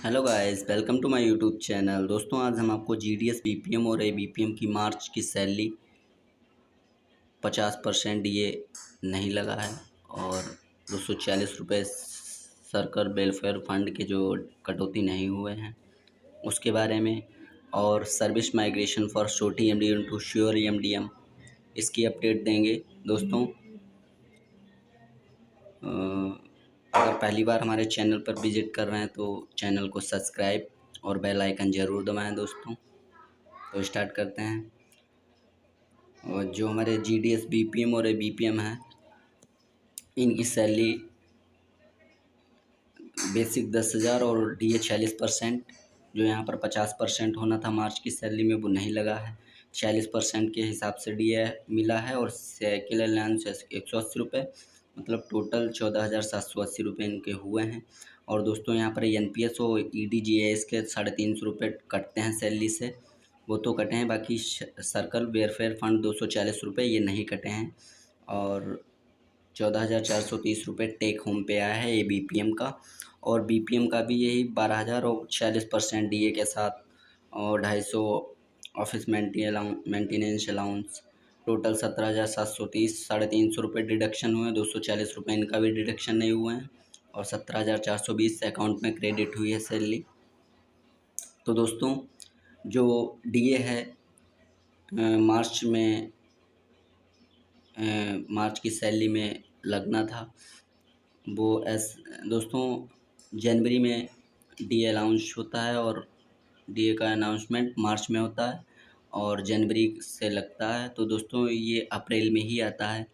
Hello guys, welcome to my YouTube channel. दोस्तों, आज हम आपको जीडीएस बीपीएम और एबीपीएम की मार्च की सैलरी 50% ये नहीं लगा है और 240 रुपये सर्कल वेलफेयर फंड के जो कटौती नहीं हुए हैं उसके बारे में, और सर्विस माइग्रेशन फॉर छोटी एमडीएम टू श्योर एमडीएम इसकी अपडेट देंगे। दोस्तों, अगर पहली बार हमारे चैनल पर विज़िट कर रहे हैं तो चैनल को सब्सक्राइब और बेल आइकन ज़रूर दबाएं। दोस्तों, तो स्टार्ट करते हैं। और जो हमारे जीडीएस बीपीएम और एबीपीएम हैं, इनकी सैलरी बेसिक 10,000 और डीए 40%, जो यहाँ पर 50% होना था मार्च की सैलरी में, वो नहीं लगा है। 40% के हिसाब से डीए मिला है और साइकिल अलाउंस 180 रुपये, मतलब टोटल 14,780 इनके हुए हैं। और दोस्तों, यहाँ पर एनपीएस और ईडीजीएस के 350 रुपये कटते हैं सैलरी से, वो तो कटे हैं। बाकी सर्कल वेलफेयर फंड 240 रुपये ये नहीं कटे हैं। और 14,430 रुपये टेक होम पे आया है एबीपीएम का, और बीपीएम का भी यही 12,000 और 40% डीए के साथ, और 250 ऑफिस मेंटेनेंस अलाउंस, टोटल 17,730। 350 रुपये डिडक्शन हुए, 240 रुपये इनका भी डिडक्शन नहीं हुए हैं, और 17,420 अकाउंट में क्रेडिट हुई है सैलरी। तो दोस्तों, जो डीए है मार्च की सैलरी में लगना था, वो दोस्तों जनवरी में डीए अनाउंस होता है और डीए का अनाउंसमेंट मार्च में होता है और जनवरी से लगता है। तो दोस्तों, ये अप्रैल में ही आता है,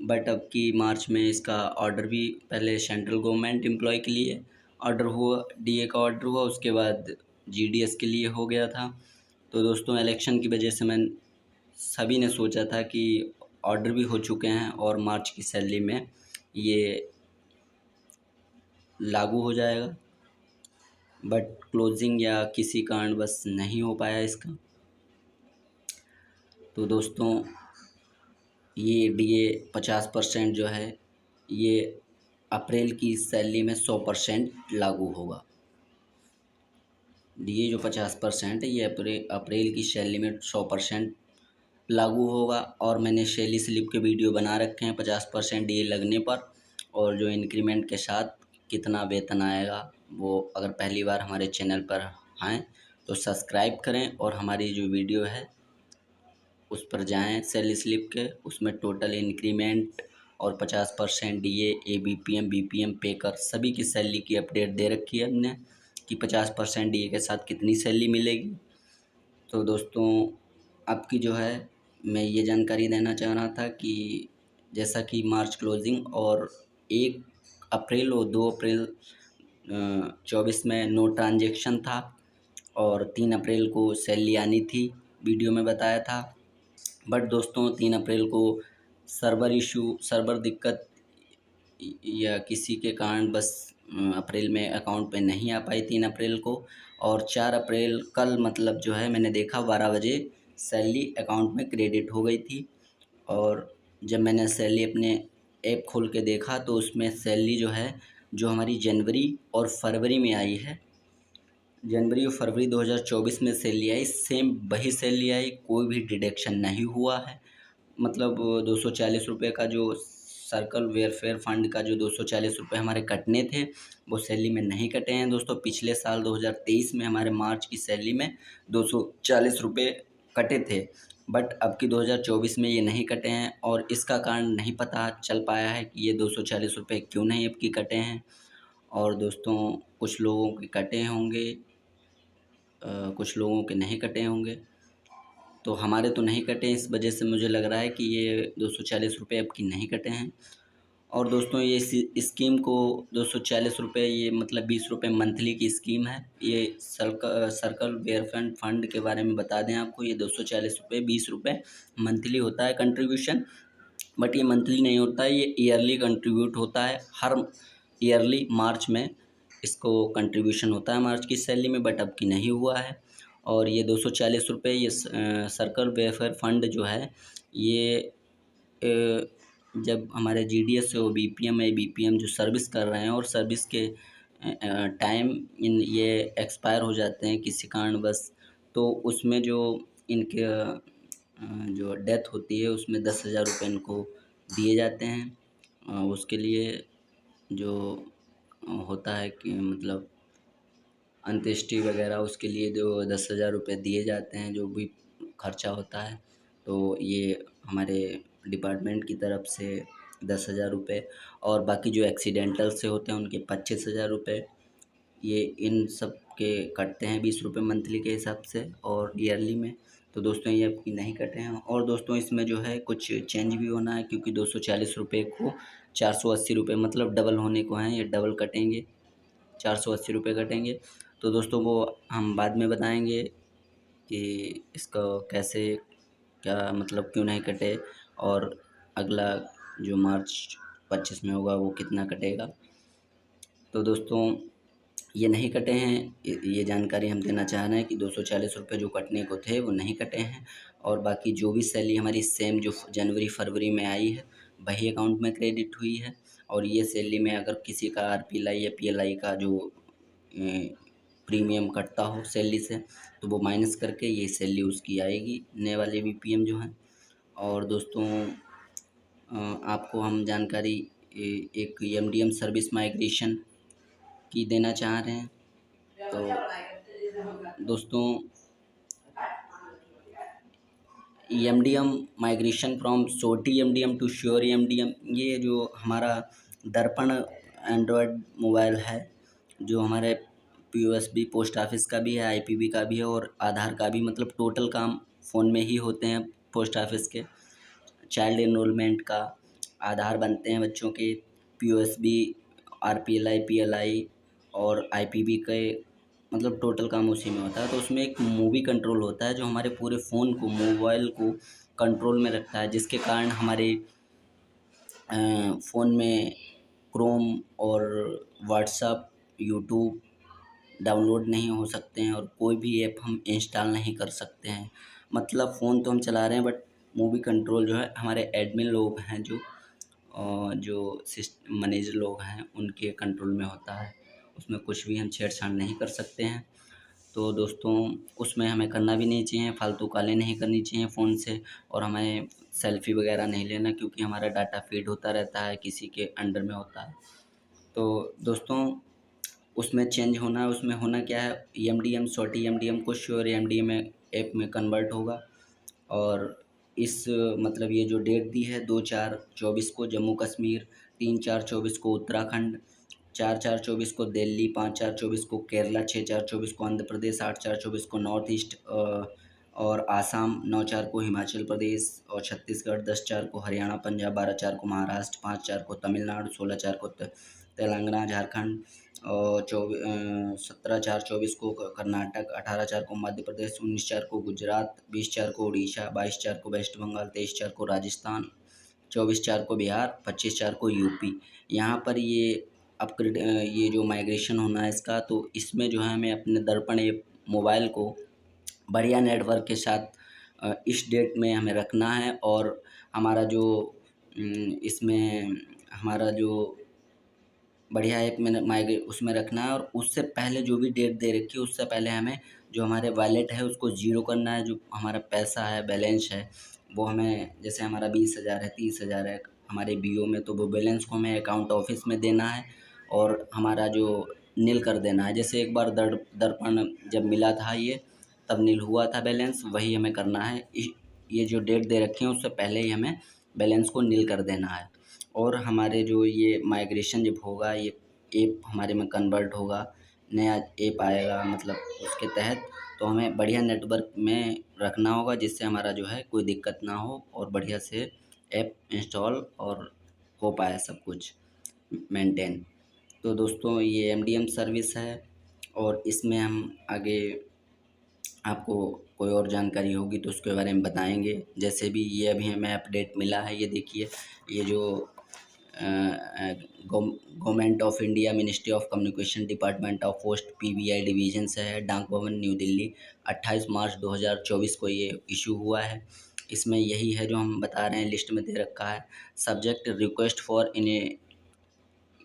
बट अब की मार्च में इसका ऑर्डर भी, पहले सेंट्रल गवर्नमेंट एम्प्लॉय के लिए ऑर्डर हुआ, डीए का ऑर्डर हुआ, उसके बाद जीडीएस के लिए हो गया था। तो दोस्तों, इलेक्शन की वजह से सभी ने सोचा था कि ऑर्डर भी हो चुके हैं और मार्च की सैलरी में ये लागू हो जाएगा, बट क्लोजिंग या किसी कारण बस नहीं हो पाया इसका। तो दोस्तों, ये डीए 50% जो है ये अप्रैल की सैलरी में 100% लागू होगा। डीए जो 50% है ये अप्रैल की सैलरी में 100% लागू होगा। और मैंने सैलरी स्लिप के वीडियो बना रखे हैं 50% डीए लगने पर, और जो इंक्रीमेंट के साथ कितना वेतन आएगा, वो अगर पहली बार हमारे चैनल पर हैं तो सब्सक्राइब करें और हमारी जो वीडियो है उस पर जाएं सैलरी स्लिप के, उसमें टोटल इंक्रीमेंट और 50% डीए, एबीपीएम, बीपीएम पे कर सभी की सैलरी की अपडेट दे रखी है हमने कि 50% डीए के साथ कितनी सैलरी मिलेगी। तो दोस्तों, आपकी जो है मैं ये जानकारी देना चाह रहा था कि जैसा कि मार्च क्लोजिंग और 1 अप्रैल और 2 अप्रैल 24 में नो ट्रांजेक्शन था, और 3 अप्रैल को सैलरी आनी थी, वीडियो में बताया था। बट दोस्तों, 3 अप्रैल को सर्वर दिक्कत या किसी के कारण बस अप्रैल में अकाउंट पे नहीं आ पाई 3 अप्रैल को। और 4 अप्रैल कल, मतलब जो है, मैंने देखा 12 बजे सैलरी अकाउंट में क्रेडिट हो गई थी। और जब मैंने सैलरी अपने ऐप खोल के देखा तो उसमें सैलरी जो है, जो हमारी जनवरी और फरवरी में आई है, जनवरी और फरवरी 2024 में सैलरी आई, सेम वही सैलरी आई, कोई भी डिडक्शन नहीं हुआ है। मतलब 240 रुपये का जो सर्कल वेलफेयर फंड का जो 240 रुपये हमारे कटने थे, वो सैलरी में नहीं कटे हैं। दोस्तों, पिछले साल 2023 में हमारे मार्च की सैलरी में 240 रुपये कटे थे, बट अब की 2024 में ये नहीं कटे हैं, और इसका कारण नहीं पता चल पाया है कि ये 240 रुपये क्यों नहीं अब की कटे हैं। और दोस्तों, कुछ लोगों के कटे होंगे, कुछ लोगों के नहीं कटे होंगे, तो हमारे तो नहीं कटे। इस वजह से मुझे लग रहा है कि ये 240 रुपये अब की नहीं कटे हैं। और दोस्तों, ये स्कीम को 240 रुपये, ये मतलब 20 रुपये मंथली की स्कीम है। ये सर्कल वेलफेयर फंड के बारे में बता दें आपको, ये 240 रुपये 20 रुपये मंथली होता है कंट्रीब्यूशन, बट ये मंथली नहीं होता है, ये ईयरली कंट्रीब्यूट होता है। हर ईयरली मार्च में इसको कंट्रीब्यूशन होता है मार्च की सैलरी में, बट अब की नहीं हुआ है। और ये 240 रुपये, ये सर्कल वेलफेयर फंड जो है, ये जब हमारे जीडीएस से वो बीपीएम है, बीपीएम जो सर्विस कर रहे हैं और सर्विस के टाइम इन ये एक्सपायर हो जाते हैं किसी कारणवश, तो उसमें जो इनके जो डेथ होती है उसमें 10,000 रुपये इनको दिए जाते हैं। उसके लिए जो होता है कि मतलब अंत्येष्टि वगैरह, उसके लिए जो 10,000 रुपये दिए जाते हैं, जो भी खर्चा होता है, तो ये हमारे डिपार्टमेंट की तरफ से 10,000 रुपये, और बाकी जो एक्सीडेंटल से होते हैं उनके 25,000 रुपये, ये इन सब के कटते हैं 20 रुपये मंथली के हिसाब से और ईयरली में। तो दोस्तों ये आपकी नहीं कटे हैं। और दोस्तों इसमें जो है कुछ चेंज भी होना है, क्योंकि 240 रुपये को 480 रुपये मतलब डबल होने को हैं, ये डबल कटेंगे, 480 रुपये कटेंगे। तो दोस्तों वो हम बाद में बताएंगे कि इसका कैसे, क्या मतलब क्यों नहीं कटे, और अगला जो मार्च 25 में होगा वो कितना कटेगा। तो दोस्तों ये नहीं कटे हैं, ये जानकारी हम देना चाह रहे हैं कि 240 रुपये जो कटने को थे वो नहीं कटे हैं, और बाकी जो भी सैलरी हमारी सेम जो जनवरी फरवरी में आई है वही अकाउंट में क्रेडिट हुई है। और ये सैलरी में अगर किसी का आरपीएलआई या पीएलआई का जो प्रीमियम कटता हो सैलरी से, तो वो माइनस करके ये सैलरी उसकी आएगी, नए वाले बीपीएम जो हैं। और दोस्तों आपको हम जानकारी एक एमडीएम सर्विस माइग्रेशन की देना चाह रहे हैं। तो दोस्तों MDM migration from SOTI MDM to sure MDM, ये जो हमारा दर्पण एंड्रॉयड मोबाइल है, जो हमारे पीओएसबी पोस्ट ऑफिस का भी है, आईपीबी का भी है और आधार का भी, मतलब टोटल काम फ़ोन में ही होते हैं पोस्ट ऑफिस के। चाइल्ड एनरोलमेंट का, आधार बनते हैं बच्चों के, पीओएसबी, आरपीएलआई, पीएलआई और आईपीबी के, मतलब टोटल काम उसी में होता है। तो उसमें एक मूवी कंट्रोल होता है जो हमारे पूरे फ़ोन को, मोबाइल को कंट्रोल में रखता है, जिसके कारण हमारे फ़ोन में क्रोम और व्हाट्सअप, यूट्यूब डाउनलोड नहीं हो सकते हैं और कोई भी ऐप हम इंस्टॉल नहीं कर सकते हैं। मतलब फ़ोन तो हम चला रहे हैं बट मूवी कंट्रोल जो है हमारे एडमिन लोग हैं, जो मैनेजर लोग हैं उनके कंट्रोल में होता है, उसमें कुछ भी हम छेड़छाड़ नहीं कर सकते हैं। तो दोस्तों उसमें हमें करना भी नहीं चाहिए, फालतू कॉलें नहीं करनी चाहिए फ़ोन से, और हमें सेल्फ़ी वगैरह नहीं लेना, क्योंकि हमारा डाटा फीड होता रहता है, किसी के अंडर में होता है। तो दोस्तों उसमें चेंज होना है, उसमें होना क्या है, एमडीएम सोटी एमडीएम को श्योर एमडीएम ऐप में कन्वर्ट होगा। और इस मतलब ये जो डेट दी है 2/4/24 को जम्मू कश्मीर, 3/4/24 को उत्तराखंड, 4/4/24 को दिल्ली, 5/4/24 को केरला, 6/4/24 को आंध्र प्रदेश, 8/4/24 को नॉर्थ ईस्ट और आसाम, 9/4 को हिमाचल प्रदेश और छत्तीसगढ़, 10/4 को हरियाणा पंजाब, 12/4 को महाराष्ट्र, 5/4 को तमिलनाडु, 16/4 को तेलंगाना झारखंड और 17/4/24 को कर्नाटक, 18/4 को मध्य प्रदेश, 19/4 को गुजरात, 20/4 को उड़ीसा, 22/4 को वेस्ट बंगाल, 23/4 को राजस्थान, 24/4 को बिहार, 25/4 को यूपी। यहाँ पर ये अपग्रेड, ये जो माइग्रेशन होना है इसका, तो इसमें जो है हमें अपने दर्पण ऐप मोबाइल को बढ़िया नेटवर्क के साथ इस डेट में हमें रखना है, और हमारा जो इसमें हमारा जो बढ़िया ऐप में उसमें रखना है, और उससे पहले जो भी डेट दे रखी है उससे पहले हमें जो हमारे वॉलेट है उसको ज़ीरो करना है, जो हमारा पैसा है, बैलेंस है, वो हमें, जैसे हमारा 20,000 है, 30,000 है हमारे बीओ में, तो वो बैलेंस को हमें अकाउंट ऑफिस में देना है और हमारा जो नील कर देना है। जैसे एक बार दर्पण जब मिला था ये, तब नील हुआ था बैलेंस, वही हमें करना है। ये जो डेट दे रखी है उससे पहले ही हमें बैलेंस को नील कर देना है। और हमारे जो ये माइग्रेशन जब होगा, ये ऐप हमारे में कन्वर्ट होगा, नया ऐप आएगा, मतलब उसके तहत तो हमें बढ़िया नेटवर्क में रखना होगा, जिससे हमारा जो है कोई दिक्कत ना हो और बढ़िया से ऐप इंस्टॉल और हो पाए सब कुछ मेंटेन। तो दोस्तों ये एमडीएम सर्विस है, और इसमें हम आगे आपको कोई और जानकारी होगी तो उसके बारे में बताएंगे। जैसे भी ये अभी हमें अपडेट मिला है, ये देखिए, ये जो government of India, ministry of communication, department of post, PBI division से है, डाक भवन न्यू दिल्ली, 28 मार्च 2024 को ये इशू हुआ है। इसमें यही है जो हम बता रहे हैं, लिस्ट में दे रखा है। Subject request for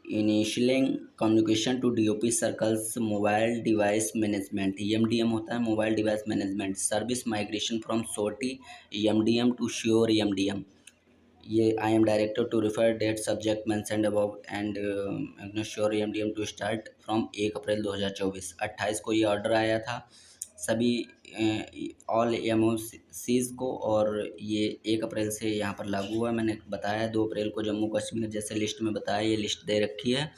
initialing communication to DOP circles mobile device management, MDM होता है mobile device management service migration from SOTI MDM to sure MDM. ये I am director to refer that subject mentioned above and sure MDM to start from 1 April 2024। 28 को ये order आया था सभी all एमओसीज को, और ये 1 अप्रैल से यहाँ पर लागू हुआ। मैंने बताया 2 अप्रैल को जम्मू कश्मीर जैसे लिस्ट में बताया, ये लिस्ट दे रखी है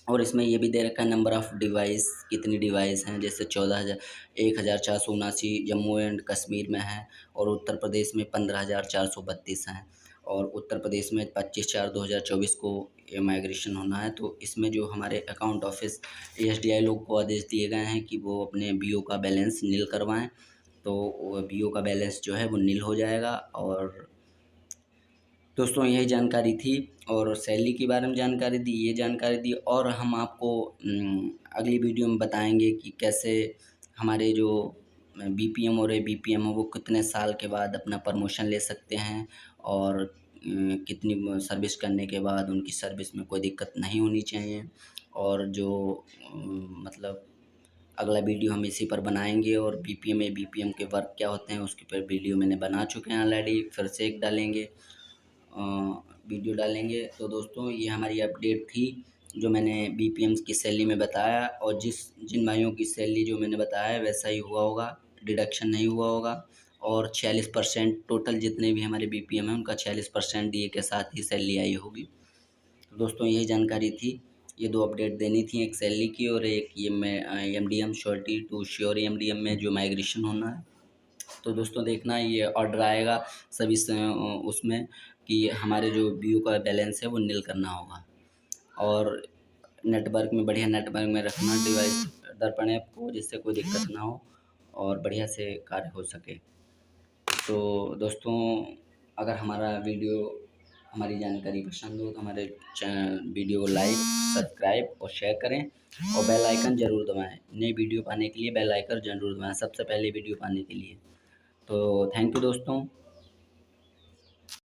और इसमें ये भी दे रखा है नंबर ऑफ़ डिवाइस, कितनी डिवाइस हैं, जैसे 14,479 जम्मू एंड कश्मीर में है और उत्तर प्रदेश में 15,432 हैं और उत्तर प्रदेश में 25/4/2024 को ये माइग्रेशन होना है। तो इसमें जो हमारे अकाउंट ऑफिस एसडीआई लोग को आदेश दिए गए हैं कि वो अपने बीओ का बैलेंस नील करवाएं, तो बीओ का बैलेंस जो है वो नील हो जाएगा। और दोस्तों यही जानकारी थी और सैलरी के बारे में जानकारी दी, ये जानकारी दी, और हम आपको अगली वीडियो में बताएंगे कि कैसे हमारे जो बीपीएम और एबीपीएम है वो कितने साल के बाद अपना प्रमोशन ले सकते हैं और कितनी सर्विस करने के बाद उनकी सर्विस में कोई दिक्कत नहीं होनी चाहिए। और जो मतलब अगला वीडियो हम इसी पर बनाएंगे और बीपीएम एबीपीएम के वर्क क्या होते हैं उसके पर वीडियो मैंने बना चुके हैं ऑलरेडी, फिर से एक डालेंगे वीडियो डालेंगे। तो दोस्तों ये हमारी अपडेट थी जो मैंने बीपीएम की सैलरी में बताया, और जिन भाइयों की सैलरी जो मैंने बताया वैसा ही हुआ होगा, डिडक्शन नहीं हुआ होगा। और 46% टोटल जितने भी हमारे बीपीएम हैं उनका 46% डीए के साथ ही सैलरी आई होगी। तो दोस्तों यही जानकारी थी, ये 2 अपडेट देनी थी, एक सैलरी की और एक ये मैं MDM surety to sure MDM में जो माइग्रेशन होना है। तो दोस्तों देखना ये ऑर्डर आएगा सभी उसमें कि हमारे जो बीओ का बैलेंस है वो नील करना होगा। और नेटवर्क में बढ़िया नेटवर्क में रखना डिवाइस दर्पण ऐप को, जिससे कोई दिक्कत ना हो और बढ़िया से कार्य हो सके। तो दोस्तों अगर हमारा वीडियो हमारी जानकारी पसंद हो तो हमारे वीडियो को लाइक सब्सक्राइब और शेयर करें और बेल आइकन ज़रूर दबाएं। नई वीडियो पाने के लिए बेल आइकन ज़रूर दबाएं सबसे पहले वीडियो पाने के लिए। तो थैंक यू दोस्तों।